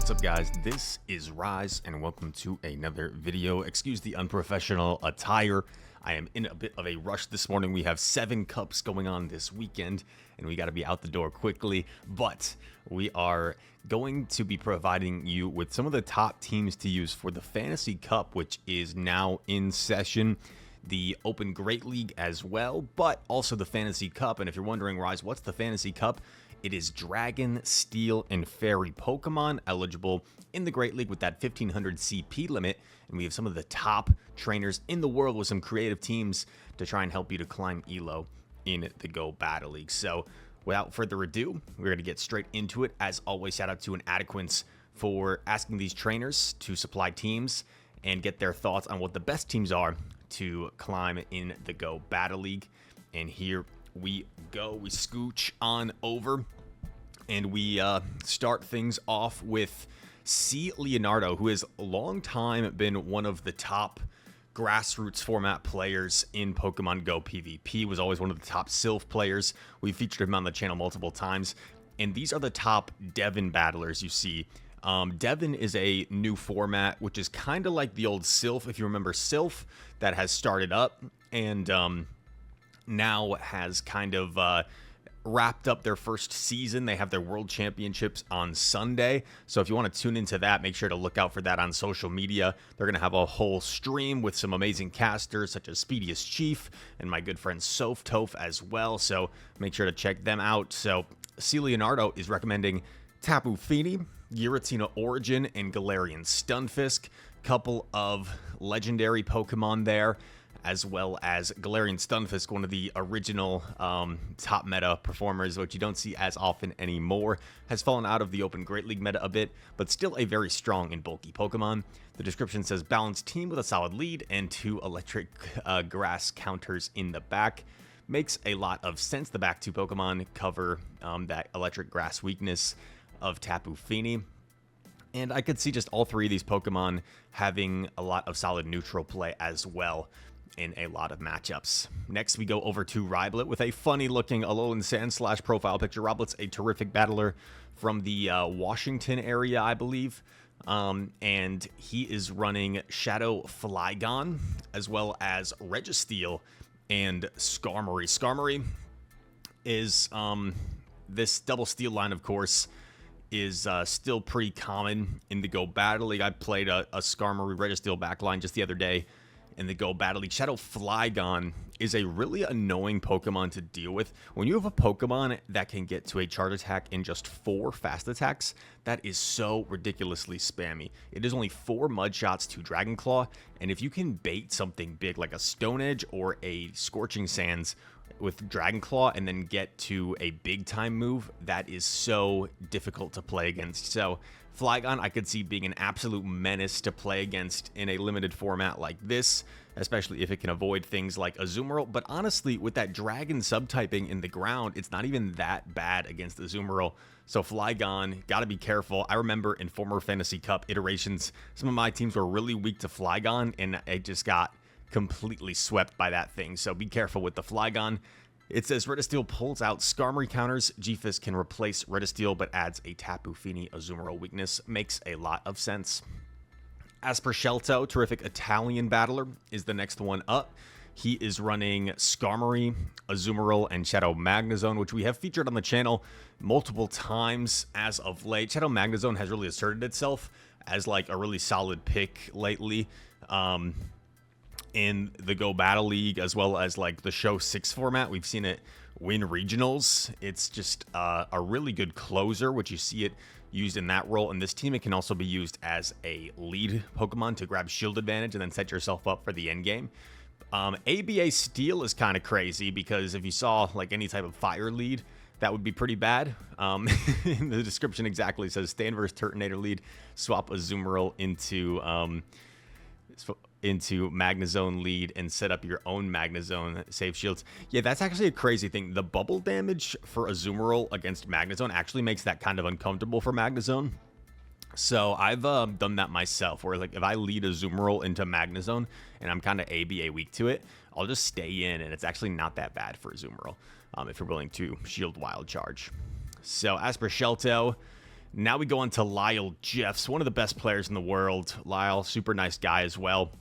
What's up, guys? This is Rise, and welcome to another video. Excuse the unprofessional attire. I am in a bit of a rush this morning. We have 7 cups going on this weekend, and we got to be out the door quickly. But we are going to be providing you with some of the top teams to use for the Fantasy Cup, which is now in session. The Open Great League as well, but also the Fantasy Cup. And if you're wondering, Rise, what's the Fantasy Cup? It is Dragon, Steel, and Fairy Pokemon eligible in the Great League with that 1500 CP limit. And we have some of the top trainers in the world with some creative teams to try and help you to climb ELO in the Go Battle League. So without further ado, we're going to get straight into it. As always, shout out to an Adequance for asking these trainers to supply teams and get their thoughts on what the best teams are to climb in the Go Battle League. And here we go. We scooch on over and we start things off with C. Leonardo, who has a long time been one of the top grassroots format players in Pokemon Go PvP. Was always one of the top Sylph players. We've featured him on the channel multiple times, and these are the top Devon battlers you see. Devon is a new format, which is kind of like the old Sylph, if you remember Sylph, that has started up and now has kind of wrapped up their first season. They have their World Championships on Sunday, so if you want to tune into that, make sure to look out for that on social media. They're going to have a whole stream with some amazing casters such as Speediest Chief and my good friend Soph Toph as well, so make sure to check them out. So C. Leonardo is recommending Tapu Fini, Giratina Origin, and Galarian Stunfisk. Couple of legendary Pokemon there, as well as Galarian Stunfisk, one of the original top meta performers, which you don't see as often anymore. Has fallen out of the Open Great League meta a bit, but still a very strong and bulky Pokemon. The description says balanced team with a solid lead and 2 electric grass counters in the back. Makes a lot of sense. The back 2 Pokemon cover that electric grass weakness of Tapu Fini. And I could see just all 3 of these Pokemon having a lot of solid neutral play as well in a lot of matchups. Next, we go over to Riblet with a funny-looking Alolan Sand Slash profile picture. Riblet's a terrific battler from the Washington area, I believe. And he is running Shadow Flygon, as well as Registeel and Skarmory. Skarmory is this double steel line, of course, is still pretty common in the Go Battle League. I played a Skarmory Registeel backline just the other day in the Go Battle League. Shadow Flygon is a really annoying Pokemon to deal with. When you have a Pokemon that can get to a charge attack in just 4 fast attacks, that is so ridiculously spammy. It is only 4 mud shots to Dragon Claw, and if you can bait something big like a Stone Edge or a Scorching Sands with Dragon Claw and then get to a big time move, that is so difficult to play against. So Flygon I could see being an absolute menace to play against in a limited format like this, especially if it can avoid things like Azumarill. But honestly, with that Dragon subtyping in the ground, it's not even that bad against Azumarill. So Flygon, gotta be careful. I remember in former Fantasy Cup iterations, some of my teams were really weak to Flygon, and I just got completely swept by that thing. So be careful with the Flygon. It says Registeel pulls out Skarmory counters. G-Fist can replace Registeel, but adds a Tapu Fini Azumarill weakness. Makes a lot of sense. Aspercelto, terrific Italian battler, is the next one up. He is running Skarmory, Azumarill, and Shadow Magnezone, which we have featured on the channel multiple times as of late. Shadow Magnezone has really asserted itself as like a really solid pick lately. In the Go Battle League, as well as like the Show 6 format. We've seen it win regionals. It's just a really good closer, which you see it used in that role. In this team, it can also be used as a lead Pokemon to grab shield advantage and then set yourself up for the end game. ABA Steel is kind of crazy because if you saw like any type of fire lead, that would be pretty bad. In the description exactly says stand versus Turtonator lead, swap Azumarill into Magnezone lead and set up your own Magnezone save shields. Yeah, that's actually a crazy thing. The bubble damage for Azumarill against Magnezone actually makes that kind of uncomfortable for Magnezone. So I've done that myself, where like if I lead Azumarill into Magnezone and I'm kind of ABA weak to it, I'll just stay in, and it's actually not that bad for Azumarill if you're willing to shield wild charge. So as for Shelto, Now we go on to Lyle Jeffs, one of the best players in the world. Lyle, super nice guy as well.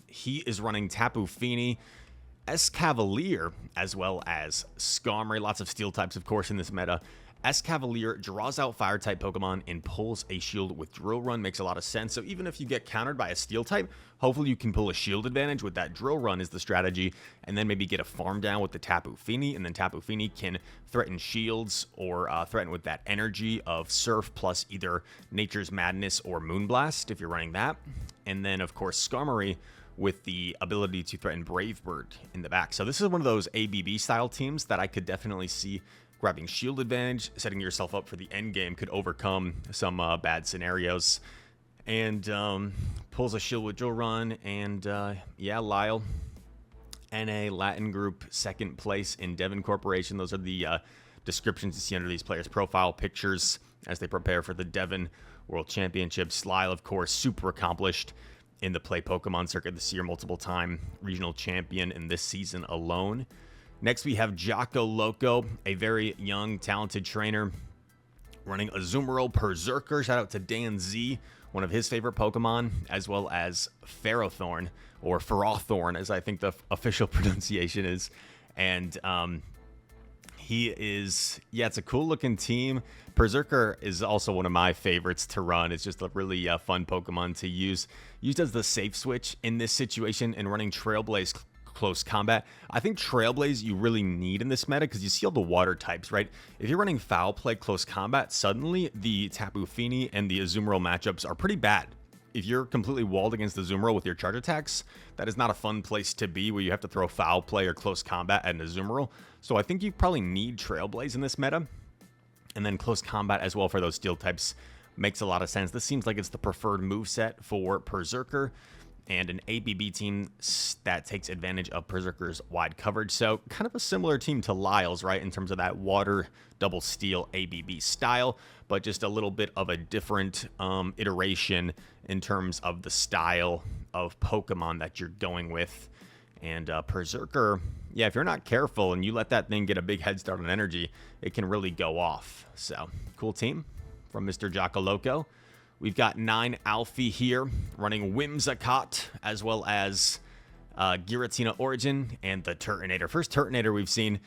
He is running Tapu Fini, Escavalier, as well as Skarmory. Lots of steel types, of course, in this meta. Escavalier draws out fire type Pokemon and pulls a shield with Drill Run. Makes a lot of sense. So even if you get countered by a steel type, hopefully you can pull a shield advantage with that Drill Run is the strategy, and then maybe get a farm down with the Tapu Fini, and then Tapu Fini can threaten shields or threaten with that energy of Surf plus either Nature's Madness or Moonblast if you're running that. And then, of course, Skarmory with the ability to threaten Brave Bird in the back. So this is one of those ABB style teams that I could definitely see grabbing shield advantage, setting yourself up for the end game, could overcome some bad scenarios. And pulls a shield with Drill Run. And yeah, Lyle, NA Latin Group, second place in Devon Corporation. Those are the descriptions you see under these players' profile pictures as they prepare for the Devon World Championships. Lyle, of course, super accomplished in the Play Pokemon circuit this year, multiple time regional champion in this season alone. Next, we have Jocko Loco, a very young, talented trainer running Azumarill Berserker. Shout out to Dan Z, one of his favorite Pokemon, as well as Ferrothorn, or Ferrothorn, as I think the official pronunciation is. And he is, yeah, it's a cool looking team. Berserker is also one of my favorites to run. It's just a really fun Pokemon to use. Used as the safe switch in this situation and running Trailblaze close combat. I think Trailblaze you really need in this meta because you see all the water types, right? If you're running Foul Play close combat, suddenly the Tapu Fini and the Azumarill matchups are pretty bad. If you're completely walled against the Azumarill with your charge attacks, that is not a fun place to be where you have to throw Foul Play or close combat at an Azumarill. So I think you probably need Trailblaze in this meta. And then close combat as well for those steel types makes a lot of sense. This seems like it's the preferred moveset for Berserker and an ABB team that takes advantage of Berserker's wide coverage. So kind of a similar team to Lyle's, right, in terms of that water double steel ABB style, but just a little bit of a different iteration in terms of the style of Pokemon that you're going with. And Berserker, yeah, if you're not careful and you let that thing get a big head start on energy, it can really go off. So, cool team from Mr. Jocko Loco. We've got 9 Alfie here running Whimsicott, as well as Giratina Origin and the Turtonator. First Turtonator we've seen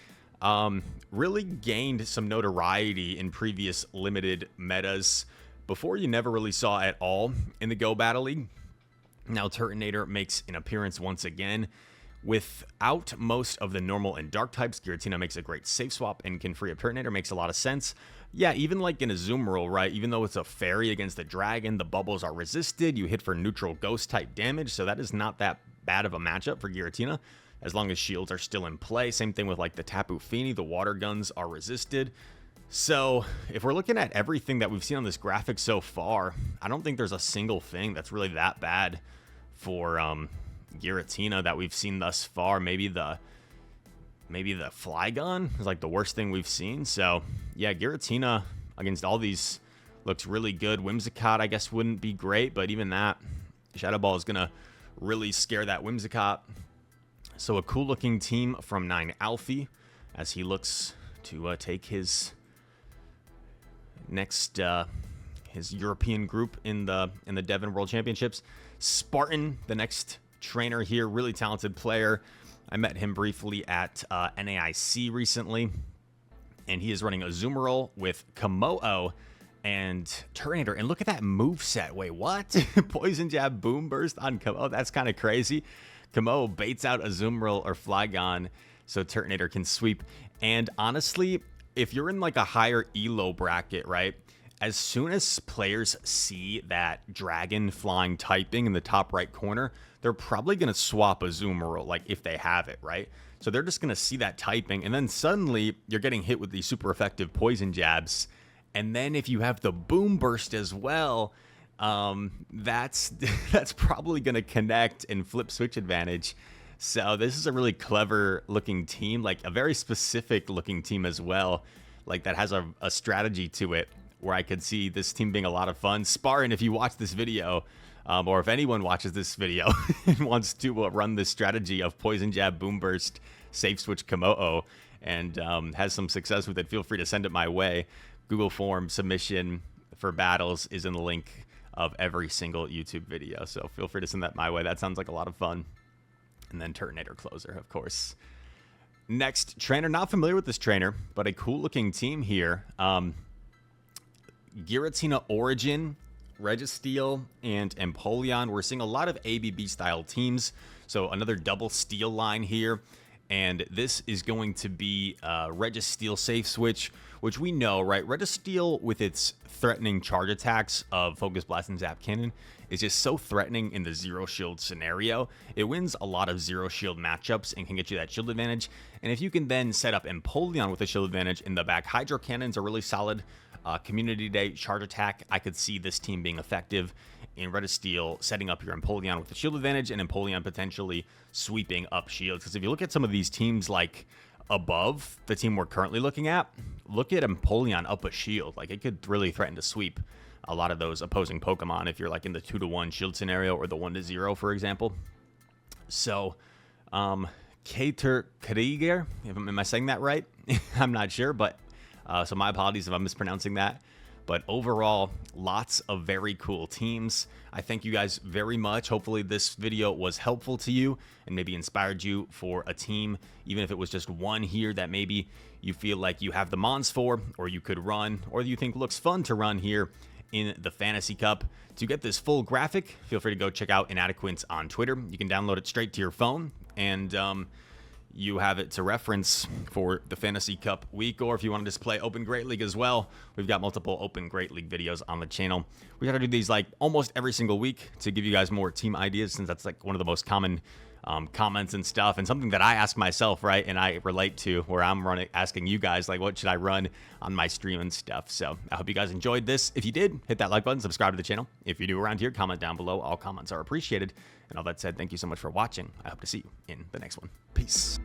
really gained some notoriety in previous limited metas. Before, you never really saw at all in the Go Battle League. Now Turtonator makes an appearance once again. Without most of the normal and dark types, Giratina makes a great safe swap and can free up Turtonator. Makes a lot of sense. Yeah, even like in Azumarill, right? Even though it's a fairy against a dragon, the bubbles are resisted. You hit for neutral ghost type damage, so that is not that bad of a matchup for Giratina, as long as shields are still in play. Same thing with like the Tapu Fini, the water guns are resisted. So if we're looking at everything that we've seen on this graphic so far, I don't think there's a single thing that's really that bad for Giratina that we've seen thus far. Maybe the Flygon is like the worst thing we've seen. So yeah, Giratina against all these looks really good. Whimsicott I guess wouldn't be great, but even that, Shadow Ball is gonna really scare that Whimsicott. So a cool looking team from 9 Alfie as he looks to take his next his European group in the Devon World Championships. Spartan, the next trainer here, really talented player. I met him briefly at NAIC recently, and he is running Azumarill with Komodo and Turtonator. And look at that moveset. Wait, what? Poison Jab, Boom Burst on Komodo. That's kind of crazy. Komodo baits out Azumarill or Flygon so Turtonator can sweep. And honestly, if you're in like a higher elo bracket, right, as soon as players see that dragon flying typing in the top right corner, they're probably going to swap Azumarill, like if they have it, right? So they're just going to see that typing, and then suddenly you're getting hit with these super effective poison jabs. And then if you have the Boom Burst as well, that's probably going to connect and flip switch advantage. So this is a really clever looking team, like a very specific looking team as well, like that has a strategy to it, where I could see this team being a lot of fun. Spartan, if you watch this video, or if anyone watches this video and wants to run this strategy of Poison Jab, Boom Burst, Safe Switch, Komodo, and has some success with it, feel free to send it my way. Google form submission for battles is in the link of every single YouTube video, so feel free to send that my way. That sounds like a lot of fun. And then Turtonator Closer, of course. Next trainer, not familiar with this trainer, but a cool looking team here. Giratina Origin, Registeel, and Empoleon. We're seeing a lot of ABB style teams, so another double steel line here. And this is going to be Registeel safe switch, which we know, right? Registeel, with its threatening charge attacks of Focus Blast and Zap Cannon, is just so threatening in the zero shield scenario. It wins a lot of zero shield matchups and can get you that shield advantage. And if you can then set up Empoleon with a shield advantage in the back, Hydro Cannon's a really solid Community Day charge attack. I could see this team being effective in Registeel, setting up your Empoleon with the shield advantage, and Empoleon potentially sweeping up shields. Because if you look at some of these teams like above the team we're currently looking at, look at Empoleon up a shield. Like, it could really threaten to sweep a lot of those opposing Pokemon if you're like in the 2-to-1 shield scenario or the 1-to-0, for example. So, Kater Krieger, am I saying that right? I'm not sure, but so my apologies if I'm mispronouncing that. But overall, lots of very cool teams. I thank you guys very much. Hopefully this video was helpful to you and maybe inspired you for a team, even if it was just one here that maybe you feel like you have the mons for, or you could run, or you think looks fun to run here in the Fantasy Cup. To get this full graphic, feel free to go check out Inadequence on Twitter. You can download it straight to your phone, and you have it to reference for the Fantasy Cup week, or if you want to just play Open Great League as well, we've got multiple Open Great League videos on the channel. We got to do these like almost every single week to give you guys more team ideas, since that's like one of the most common comments and stuff, and something that I ask myself, right, and I relate to, where I'm asking you guys, like, what should I run on my stream and stuff. So I hope you guys enjoyed this. If you did, hit that like button, subscribe to the channel. If you're new around here, comment down below. All comments are appreciated. And all that said, thank you so much for watching. I hope to see you in the next one. Peace.